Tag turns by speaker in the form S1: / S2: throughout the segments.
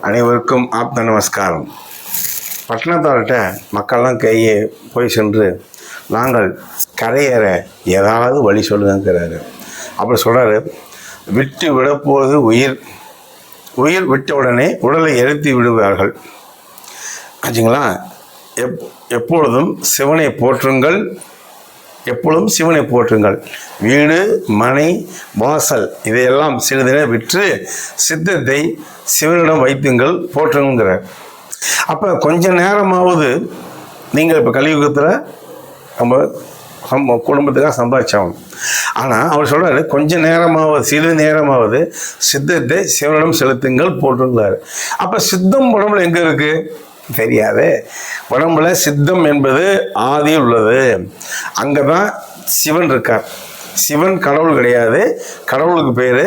S1: அனைவருக்கும் ஆப்த நமஸ்காரம். பட்டணத்தார்கிட்ட மக்கள்லாம் கையை போய் சென்று நாங்கள் கரையேற ஏதாவது வழி சொல்லுங்கிறாரு. அப்படி சொல்கிறாரு, விட்டு விடப்போது உயிர் விட்ட உடனே உடலை எரித்து விடுவார்கள். ஆச்சுங்களா? எப்பொழுதும் சிவனை போற்றுங்கள், எப்பொழுதும் சிவனை போற்றுங்கள். வீடு மனை வாசல் இதையெல்லாம் சிறிதென விற்று சித்தத்தை சிவனிடம் வைத்துங்கள், போற்றுங்கிறார். அப்போ கொஞ்ச நேரமாவது நீங்கள் இப்போ கலியுகத்தில் நம்ம குடும்பத்துக்காக சம்பாதிச்சாகணும். ஆனால் அவர் சொல்கிறாரு, கொஞ்ச நேரமாவது சிறிது நேரமாவது சித்தத்தை சிவனிடம் செலுத்துங்கள், போற்றுங்கிறார். அப்போ சித்தம் உடம்புல எங்கே இருக்குது தெரியாது. உடம்புல சித்தம் என்பது ஆதியில் உள்ளது. அங்கே தான் சிவன் இருக்கார். சிவன் கடவுள் கிடையாது. கடவுளுக்கு பேர்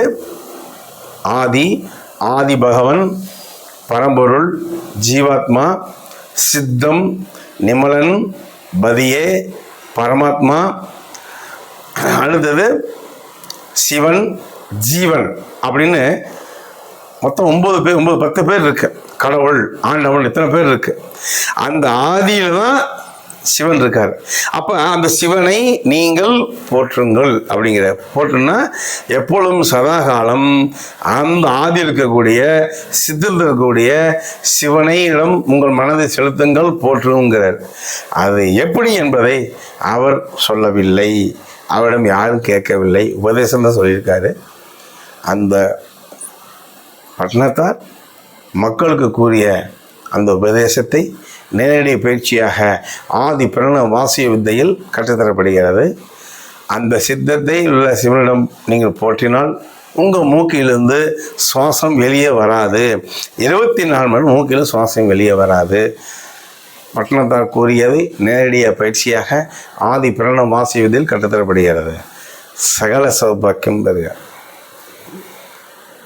S1: ஆதி பகவன், பரம்பொருள், ஜீவாத்மா, சித்தம், நிமலன், பதியே, பரமாத்மா, அடுத்தது சிவன், ஜீவன் அப்படின்னு மொத்தம் 9 பேர் 10 பேர் இருக்கு. கடவுள், ஆண்டவன், இத்தனை பேர் இருக்கு. அந்த ஆதியில் தான் சிவன் இருக்கார். அப்போ அந்த சிவனை நீங்கள் போற்றுங்கள் அப்படிங்கிற. போற்றுன்னா எப்பொழுதும் சதாகாலம் அந்த ஆதி இருக்கக்கூடிய சித்தத்தில் இருக்கக்கூடிய சிவனையிடம் உங்கள் மனதை செலுத்துங்கள், போற்றுங்கிறார். அது எப்படி என்பதை அவர் சொல்லவில்லை, அவரிடம் யாரும் கேட்கவில்லை, உபதேசம் தான் சொல்லியிருக்காரு. அந்த பட்டணத்தார் மக்களுக்கு கூறிய அந்த உபதேசத்தை நேரடி பயிற்சியாக ஆதி பிரணவ வாசிய வித்தையில் கற்றுத்தரப்படுகிறது. அந்த சித்தத்தை உள்ள சிவனிடம் நீங்கள் போற்றினால் உங்கள் மூக்கிலிருந்து சுவாசம் வெளியே வராது. 24 மணி மூக்கில் சுவாசம் வெளியே வராது. பட்டணத்தார் கூறியதை நேரடியாக பயிற்சியாக ஆதி பிரணவ வாசிய வித்தையில் கற்றுத்தரப்படுகிறது. சகல சௌபாக்கியம் பெறுக.